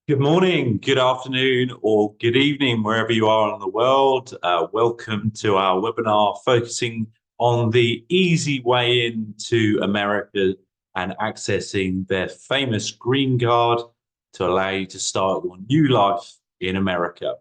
Good morning, good afternoon, or good evening, wherever you are in the world. Welcome to our webinar focusing on the easy way into America and accessing their famous green card to allow you to start your new life in America.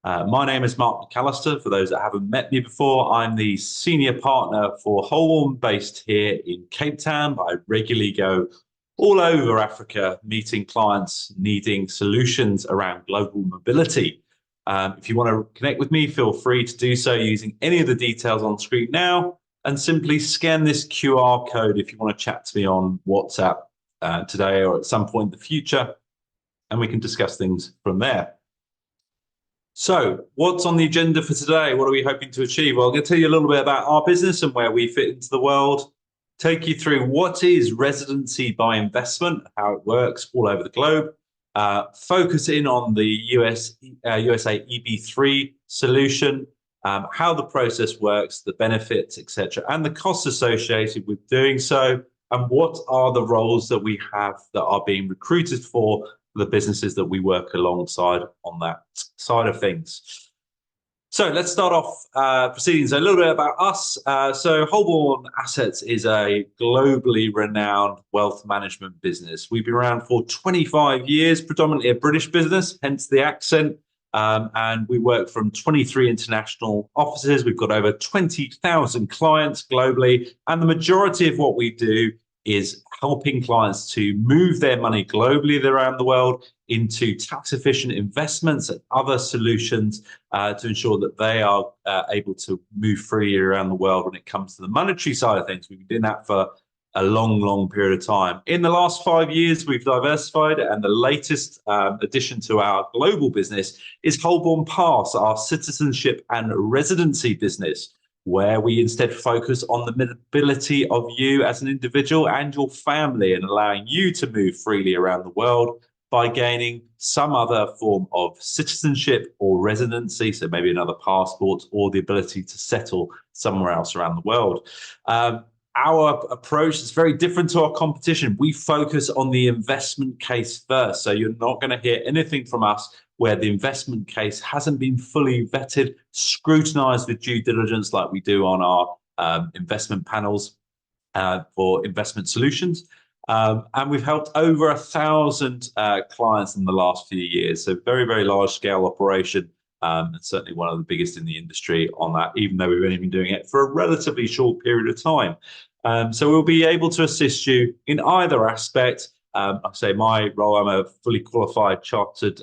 My name is Mark McAllister. For those that haven't met me before, I'm the senior partner for Holborn based here in Cape Town. I regularly go all over Africa, meeting clients needing solutions around global mobility. If you want to connect with me, feel free to do so using any of the details on screen now, and simply scan this QR code if you want to chat to me on WhatsApp today or at some point in the future, and we can discuss things from there. So, what's on the agenda for today? What are we hoping to achieve? Well, I'm going to tell you a little bit about our business and where we fit into the world, take you through what is residency by investment, how it works all over the globe, focus in on the USA EB3 solution, how the process works, the benefits, etc., and the costs associated with doing so, and what are the roles that we have that are being recruited for the businesses that we work alongside on that side of things. So let's start off proceedings. A little bit about us. So Holborn Assets is a globally renowned wealth management business. We've been around for 25 years, predominantly a British business, hence the accent. And we work from 23 international offices. We've got over 20,000 clients globally. And the majority of what we do is helping clients to move their money globally around the world into tax efficient investments and other solutions to ensure that they are able to move freely around the world when it comes to the monetary side of things. We've been doing that for a long period of time. In the last 5 years, we've diversified, and the latest addition to our global business is Holborn Pass, our citizenship and residency business, where we instead focus on the mobility of you as an individual and your family and allowing you to move freely around the world by gaining some other form of citizenship or residency, so maybe another passport or the ability to settle somewhere else around the world. Our approach is very different to our competition. We focus on the investment case first. So you're not going to hear anything from us where the investment case hasn't been fully vetted, scrutinized with due diligence like we do on our investment panels for investment solutions. And we've helped over 1,000 clients in the last few years. So very large scale operation. And certainly one of the biggest in the industry on that, even though we've only been doing it for a relatively short period of time. So we'll be able to assist you in either aspect. I say my role, I'm a fully qualified chartered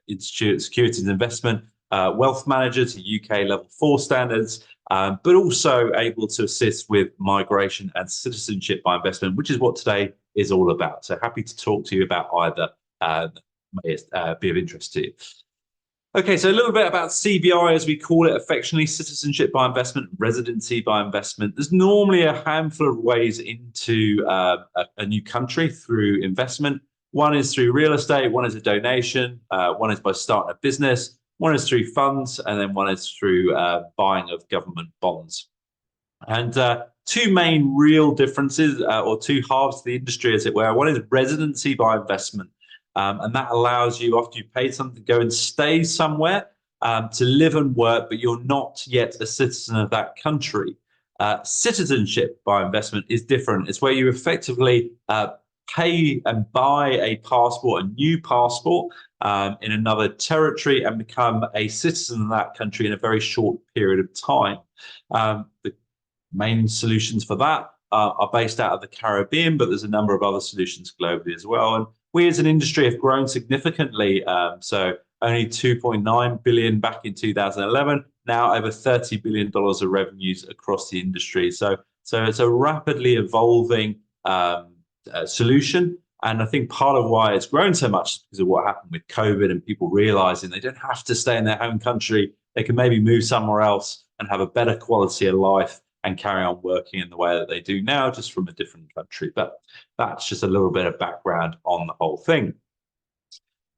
institute securities and investment wealth manager to UK level 4 standards, but also able to assist with migration and citizenship by investment, which is what today is all about. So happy to talk to you about either, may be of interest to you. Okay, so a little bit about CBI, as we call it affectionately, citizenship by investment, residency by investment. There's normally a handful of ways into a new country through investment. One is through real estate, one is a donation, one is by starting a business, one is through funds, and then one is through buying of government bonds. And two main real differences, or two halves of the industry, as it were. One is residency by investment. And that allows you, after you've paid something, to go and stay somewhere to live and work, but you're not yet a citizen of that country. Citizenship by investment is different. It's where you effectively pay and buy a passport, a new passport in another territory, and become a citizen of that country in a very short period of time. The main solutions for that are based out of the Caribbean, but there's a number of other solutions globally as well. And we as an industry have grown significantly. So only 2.9 billion back in 2011, now over $30 billion of revenues across the industry. So it's a rapidly evolving solution. And I think part of why it's grown so much is because of what happened with COVID and people realizing they don't have to stay in their home country. They can maybe move somewhere else and have a better quality of life and carry on working in the way that they do now, just from a different country. But that's just a little bit of background on the whole thing.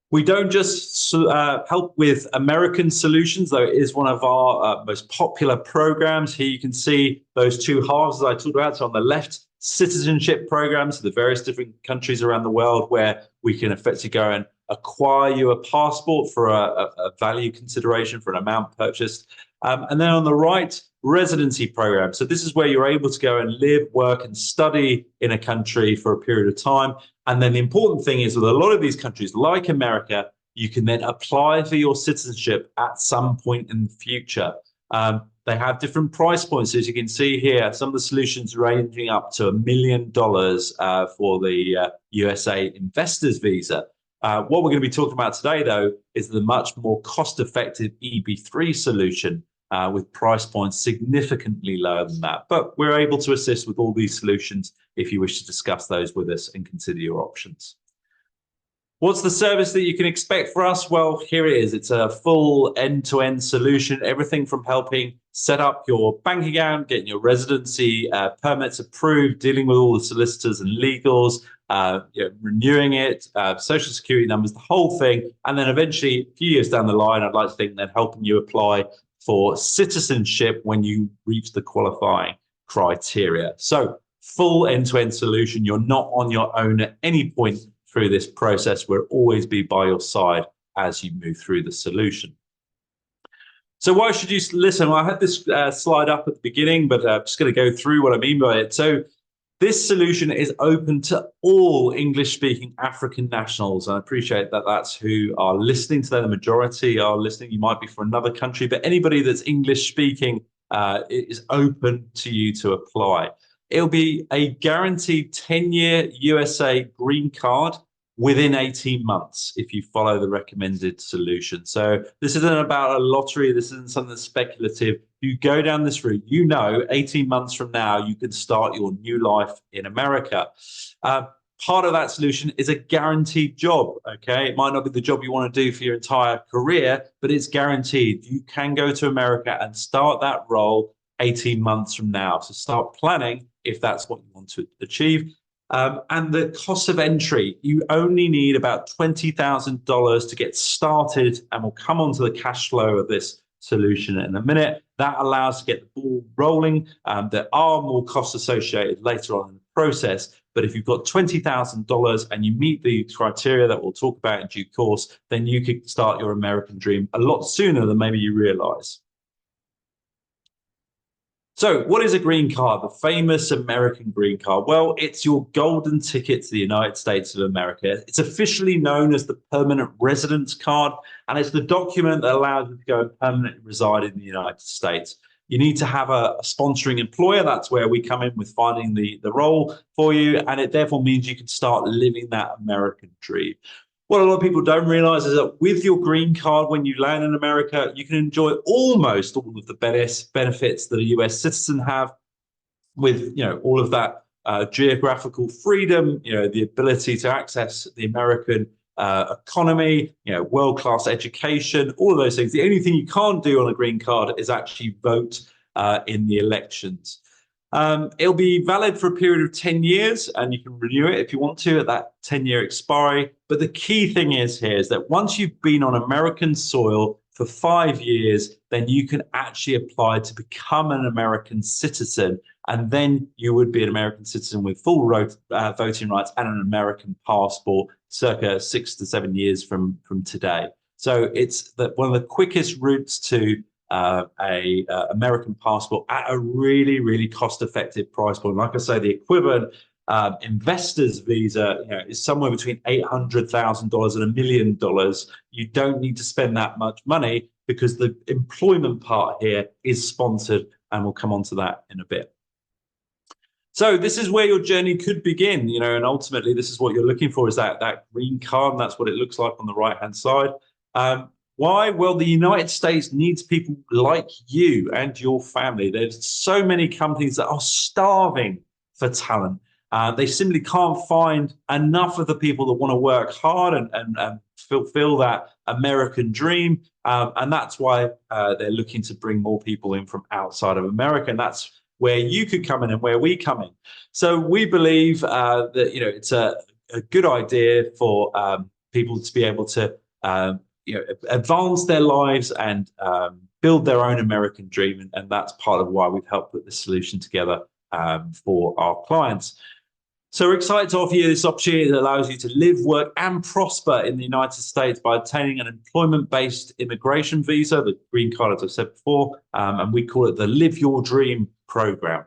We don't just help with American solutions, though it is one of our most popular programs. Here you can see those two halves that I talked about. So on the left, citizenship programs, the various different countries around the world where we can effectively go and acquire you a passport for a value consideration for an amount purchased. And then on the right, residency program. So this is where you're able to go and live, work, and study in a country for a period of time. And then the important thing is with a lot of these countries, like America, you can then apply for your citizenship at some point in the future. They have different price points. As you can see here, some of the solutions ranging up to $1 million for the USA investors visa. What we're going to be talking about today, though, is the much more cost-effective EB3 solution with price points significantly lower than that. But we're able to assist with all these solutions if you wish to discuss those with us and consider your options. What's the service that you can expect for us? Well, here it is. It's a full end-to-end solution, everything from helping set up your bank account, getting your residency permits approved, dealing with all the solicitors and legals, renewing it, social security numbers, the whole thing. And then eventually, a few years down the line, I'd like to think that helping you apply for citizenship when you reach the qualifying criteria. So full end-to-end solution. You're not on your own at any point through this process. We'll always be by your side as you move through the solution. So why should you listen? Well, I had this slide up at the beginning, but I'm just going to go through what I mean by it. So this solution is open to all English-speaking African nationals. I appreciate that that's who are listening today. The majority are listening. You might be from another country, but anybody that's English-speaking is open to you to apply. It'll be a guaranteed 10-year USA green card within 18 months if you follow the recommended solution. So this isn't about a lottery. This isn't something speculative. You go down this route, 18 months from now, you can start your new life in America. Part of that solution is a guaranteed job, okay? It might not be the job you want to do for your entire career, but it's guaranteed. You can go to America and start that role 18 months from now. So start planning if that's what you want to achieve. And the cost of entry, you only need about $20,000 to get started, and we'll come on to the cash flow of this solution in a minute. That allows to get the ball rolling. There are more costs associated later on in the process, but if you've got $20,000 and you meet the criteria that we'll talk about in due course, then you could start your American dream a lot sooner than maybe you realize. So what is a green card, the famous American green card? Well, it's your golden ticket to the United States of America. It's officially known as the permanent residence card, and it's the document that allows you to go and permanently reside in the United States. You need to have a sponsoring employer. That's where we come in with finding the role for you, and it therefore means you can start living that American dream. What a lot of people don't realize is that with your green card, when you land in America, you can enjoy almost all of the benefits that a US citizen have with, all of that geographical freedom, the ability to access the American economy, world-class education, all of those things. The only thing you can't do on a green card is actually vote in the elections. It'll be valid for a period of 10 years, and you can renew it if you want to at that 10-year expiry. But the key thing is that once you've been on American soil for 5 years, then you can actually apply to become an American citizen. And then you would be an American citizen with full voting rights and an American passport circa 6 to 7 years from today. So it's one of the quickest routes to a American passport at a really, really cost-effective price point. Like I say, the equivalent investor's visa, is somewhere between $800,000 and $1 million. You don't need to spend that much money because the employment part here is sponsored, and we'll come on to that in a bit. So this is where your journey could begin, and ultimately this is what you're looking for, is that green card, and that's what it looks like on the right-hand side. Why? Well, the United States needs people like you and your family. There's so many companies that are starving for talent. They simply can't find enough of the people that want to work hard and fulfill that American dream. And that's why they're looking to bring more people in from outside of America. And that's where you could come in and where we come in. So we believe that, it's a good idea for people to be able to advance their lives and build their own American dream. And that's part of why we've helped put this solution together for our clients. So we're excited to offer you this opportunity that allows you to live, work, and prosper in the United States by obtaining an employment-based immigration visa, the green card, as I said before, and we call it the Live Your Dream program.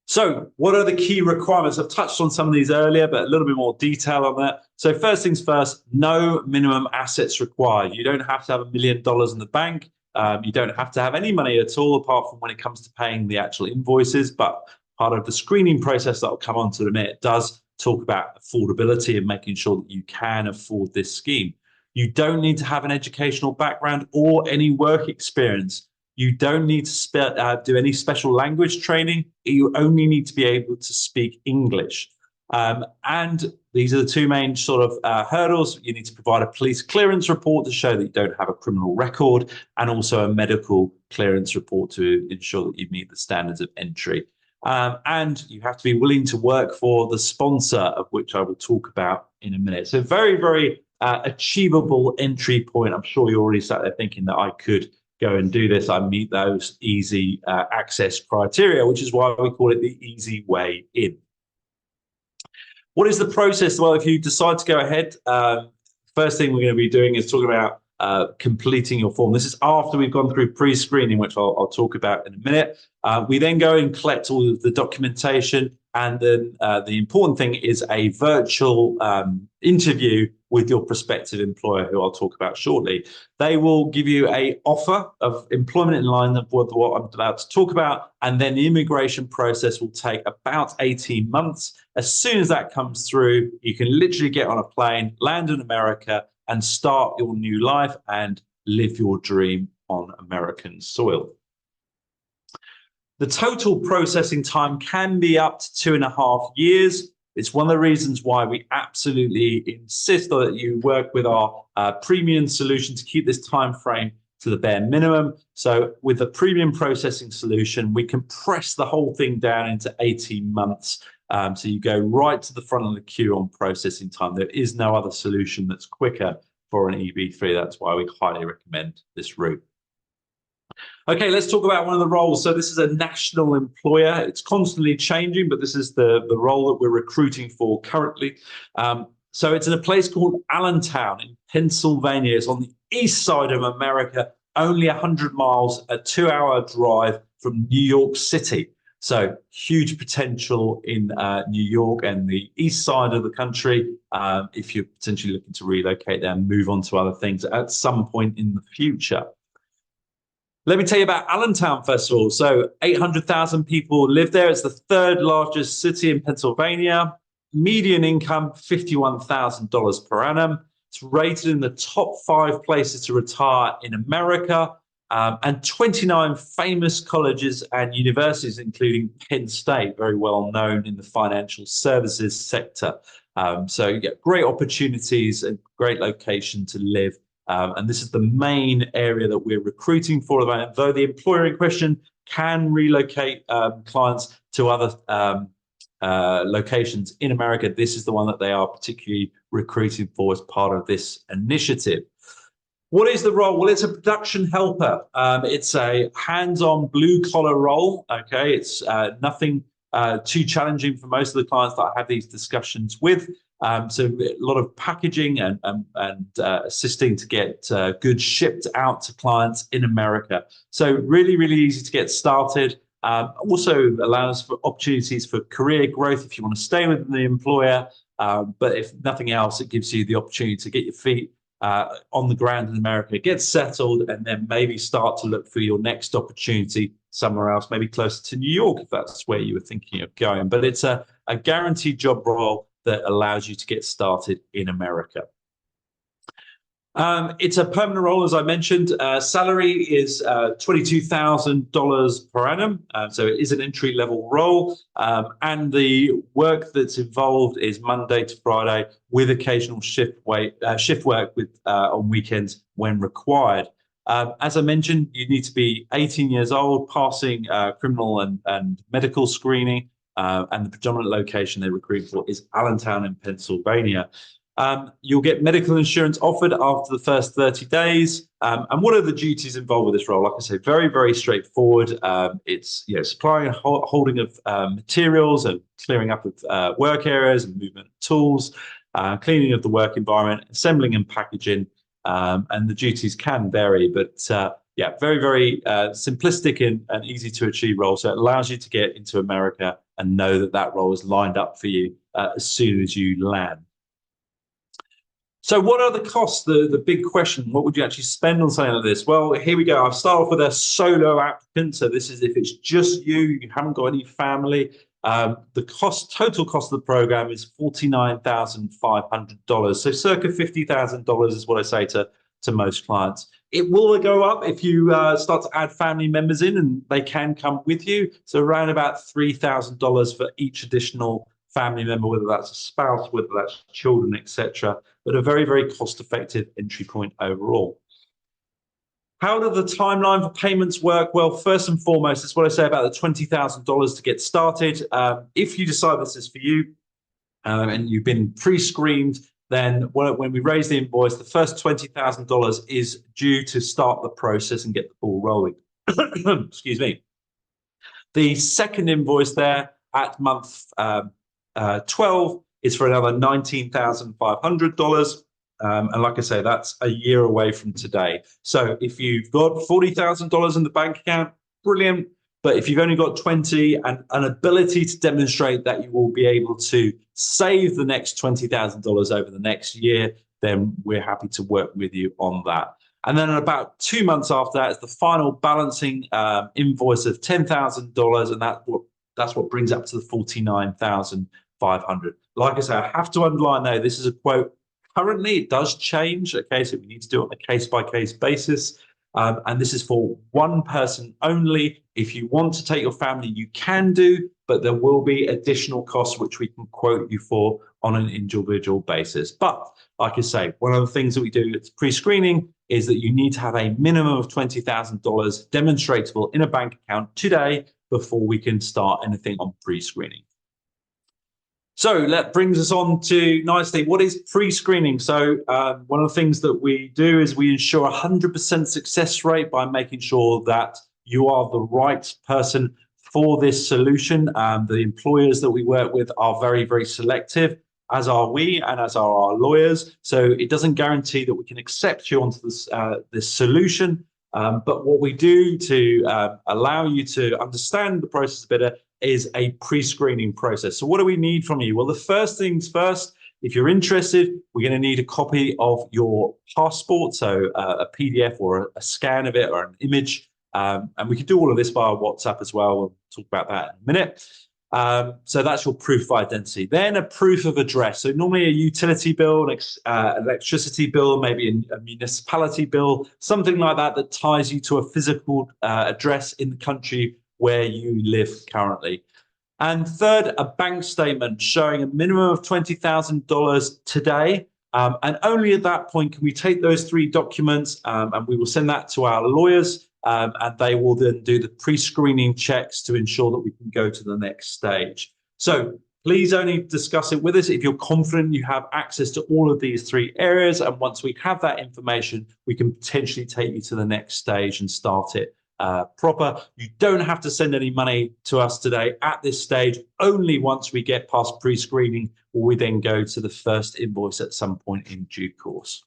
So what are the key requirements? I've touched on some of these earlier, but a little bit more detail on that. So first things first, no minimum assets required. You don't have to have $1 million in the bank. You don't have to have any money at all, apart from when it comes to paying the actual invoices. But part of the screening process that I'll come on to in a minute does talk about affordability and making sure that you can afford this scheme. You don't need to have an educational background or any work experience. You don't need to do any special language training. You only need to be able to speak English. And these are the two main sort of hurdles. You need to provide a police clearance report to show that you don't have a criminal record, and also a medical clearance report to ensure that you meet the standards of entry. And you have to be willing to work for the sponsor, of which I will talk about in a minute. So very, very achievable entry point. I'm sure you're already sat there thinking that I could go and do this. I meet those easy access criteria, which is why we call it the easy way in. What is the process? Well, if you decide to go ahead, first thing we're going to be doing is talking about completing your form. This is after we've gone through pre-screening, which I'll talk about in a minute. We then go and collect all of the documentation, and then the important thing is a virtual interview with your prospective employer, who I'll talk about shortly. They will give you an offer of employment in line with what I'm about to talk about, and then the immigration process will take about 18 months. As soon as that comes through, you can literally get on a plane, land in America, and start your new life and live your dream on American soil. The total processing time can be up to 2.5 years. It's one of the reasons why we absolutely insist that you work with our premium solution to keep this time frame to the bare minimum. So with the premium processing solution, we compress the whole thing down into 18 months. So you go right to the front of the queue on processing time. There is no other solution that's quicker for an EB3. That's why we highly recommend this route. Okay, let's talk about one of the roles. So this is a national employer. It's constantly changing, but this is the role that we're recruiting for currently. So it's in a place called Allentown in Pennsylvania. It's on the east side of America, only 100 miles, a 2-hour drive from New York City. So huge potential in New York and the east side of the country if you're potentially looking to relocate there and move on to other things at some point in the future. Let me tell you about Allentown, first of all. So 800,000 people live there. It's the third largest city in Pennsylvania. Median income, $51,000 per annum. It's rated in the top 5 places to retire in America. And 29 famous colleges and universities, including Penn State, very well known in the financial services sector. So you get great opportunities and great location to live. And this is the main area that we're recruiting for. Though the employer in question can relocate clients to other locations in America, this is the one that they are particularly recruiting for as part of this initiative. What is the role? Well, it's a production helper. It's a hands-on blue-collar role. Okay, it's nothing too challenging for most of the clients that I have these discussions with. So a lot of packaging and assisting to get goods shipped out to clients in America. So really, really easy to get started. Also allows for opportunities for career growth if you want to stay with the employer. But if nothing else, it gives you the opportunity to get your feet on the ground in America, get settled, and then maybe start to look for your next opportunity somewhere else, maybe closer to New York if that's where you were thinking of going. But it's a guaranteed job role that allows you to get started in America. It's a permanent role, as I mentioned. Salary is $22,000 per annum. So it is an entry-level role. And the work that's involved is Monday to Friday with occasional shift work with on weekends when required. As I mentioned, you need to be 18 years old, passing criminal and medical screening. And the predominant location they recruit for is Allentown in Pennsylvania. You'll get medical insurance offered after the first 30 days. And what are the duties involved with this role? Like I say, very, very straightforward. It's supplying and holding of materials and clearing up of work areas and movement of tools, cleaning of the work environment, assembling and packaging. And the duties can vary, but very, very simplistic and easy to achieve role. So it allows you to get into America and know that that role is lined up for you as soon as you land. So what are the costs? The big question, what would you actually spend on something like this? Well, here we go. I'll start off with a solo applicant. So this is if it's just you haven't got any family. The total cost of the program is $49,500. So circa $50,000 is what I say to most clients. It will go up if you start to add family members in, and they can come with you. So around about $3,000 for each additional family member, whether that's a spouse, whether that's children, etc. But a very, very cost-effective entry point overall. How do the timeline for payments work? Well, first and foremost, it's what I say about the $20,000 to get started. If you decide this is for you and you've been pre-screened, then when we raise the invoice, the first $20,000 is due to start the process and get the ball rolling. Excuse me. The second invoice there at month 12 is for another $19,500. And like I say, that's a year away from today. So if you've got $40,000 in the bank account, brilliant. But if you've only got 20 and an ability to demonstrate that you will be able to save the next $20,000 over the next year, then we're happy to work with you on that. And then about 2 months after that is the final balancing invoice of $10,000, and that's what brings up to the $49,500. Like I say, I have to underline though, this is a quote. Currently, it does change. Okay, so we need to do it on a case-by-case basis. And this is for one person only. If you want to take your family, you can do, but there will be additional costs which we can quote you for on an individual basis. But like I say, one of the things that we do at pre-screening is that you need to have a minimum of $20,000 demonstratable in a bank account today before we can start anything on pre-screening. So that brings us on to nicely, what is pre-screening? So one of the things that we do is we ensure 100% success rate by making sure that you are the right person for this solution. The employers that we work with are very, very selective, as are we and as are our lawyers. So it doesn't guarantee that we can accept you onto this solution. But what we do to allow you to understand the process better is a pre-screening process. So what do we need from you? Well, the first things first, if you're interested, we're going to need a copy of your passport, so a PDF or a scan of it or an image. And we can do all of this via WhatsApp as well. We'll talk about that in a minute. So that's your proof of identity. Then a proof of address. So normally a utility bill, electricity bill, maybe a municipality bill, something like that that ties you to a physical address in the country where you live currently. And third, a bank statement showing a minimum of $20,000 today. And only at that point can we take those three documents and we will send that to our lawyers and they will then do the pre-screening checks to ensure that we can go to the next stage. So please only discuss it with us if you're confident you have access to all of these three areas. And once we have that information, we can potentially take you to the next stage and start it proper. You don't have to send any money to us today at this stage. Only once we get past pre-screening will we then go to the first invoice at some point in due course.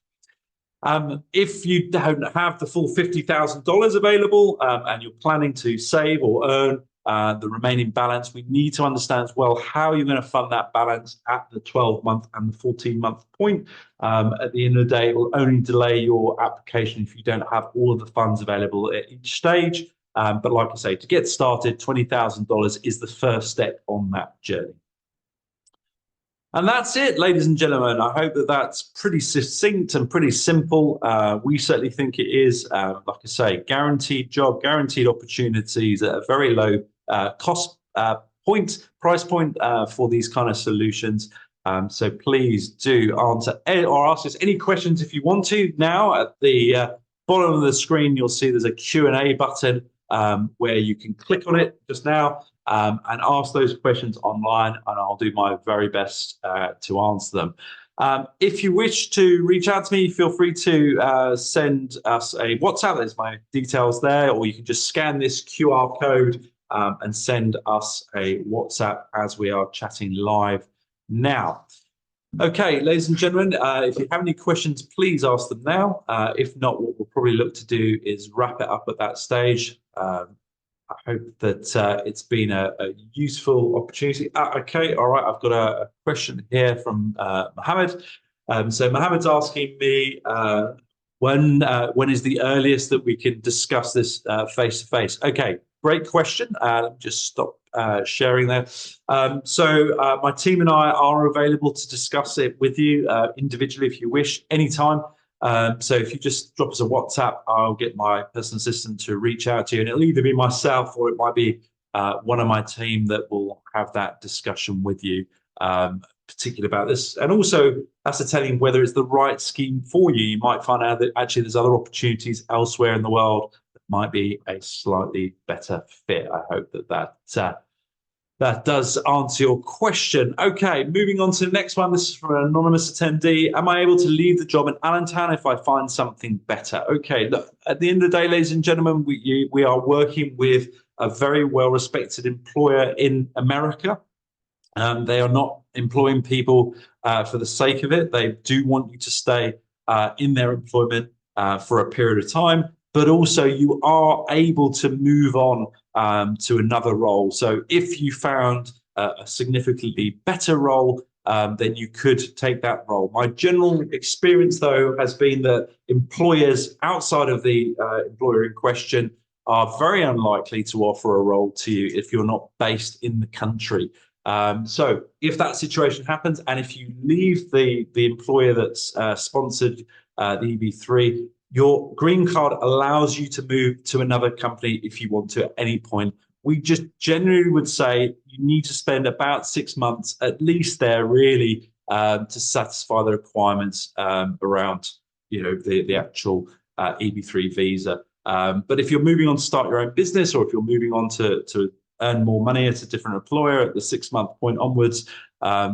If you don't have the full $50,000 available and you're planning to save or earn the remaining balance, we need to understand as well how you're going to fund that balance at the 12-month and the 14-month point. At the end of the day, it will only delay your application if you don't have all of the funds available at each stage. But like I say, to get started, $20,000 is the first step on that journey. And that's it, ladies and gentlemen. I hope that that's pretty succinct and pretty simple. We certainly think it is, like I say, guaranteed job, guaranteed opportunities at a very low price point for these kind of solutions. So please do answer or ask us any questions if you want to. Now at the bottom of the screen, you'll see there's a Q&A button where you can click on it just now and ask those questions online, and I'll do my very best to answer them. If you wish to reach out to me, feel free to send us a WhatsApp. There's my details there, or you can just scan this QR code and send us a WhatsApp as we are chatting live now. Okay, ladies and gentlemen, if you have any questions, please ask them now. If not, what we'll probably look to do is wrap it up at that stage. I hope that it's been a useful opportunity. Okay, all right, I've got a question here from Mohammed. So Mohammed's asking me when is the earliest that we can discuss this face to face? Okay, great question. Let me just stop sharing there. So my team and I are available to discuss it with you individually if you wish, anytime. So if you just drop us a WhatsApp, I'll get my personal assistant to reach out to you, and it'll either be myself or it might be one of my team that will have that discussion with you, particularly about this, and also ascertaining whether it's the right scheme for you. You might find out that actually there's other opportunities elsewhere in the world that might be a slightly better fit. I hope that does answer your question. Okay, moving on to the next one. This is from an anonymous attendee. Am I able to leave the job in Allentown if I find something better? Okay, look, at the end of the day, ladies and gentlemen, we are working with a very well-respected employer in America. They are not employing people for the sake of it. They do want you to stay in their employment for a period of time, but also you are able to move on to another role. So if you found a significantly better role, then you could take that role. My general experience, though, has been that employers outside of the employer in question are very unlikely to offer a role to you if you're not based in the country. So if that situation happens, and if you leave the employer that's sponsored the EB3, your green card allows you to move to another company if you want to at any point. We just generally would say you need to spend about 6 months at least there, really, to satisfy the requirements around, the actual EB3 visa. But if you're moving on to start your own business, or if you're moving on to earn more money at a different employer at the 6-month point onwards,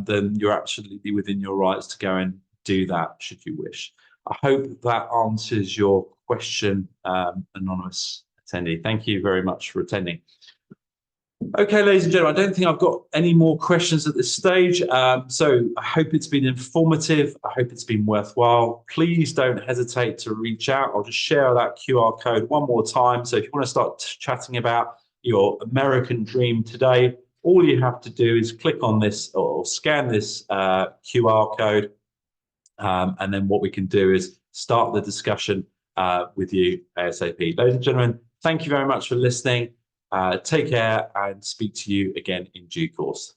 then you're absolutely within your rights to go and do that should you wish. I hope that answers your question, anonymous attendee. Thank you very much for attending. Okay, ladies and gentlemen, I don't think I've got any more questions at this stage. So I hope it's been informative. I hope it's been worthwhile. Please don't hesitate to reach out. I'll just share that QR code one more time. So if you want to start chatting about your American dream today, all you have to do is click on this or scan this QR code. And then what we can do is start the discussion with you ASAP. Ladies and gentlemen, thank you very much for listening. Take care and speak to you again in due course.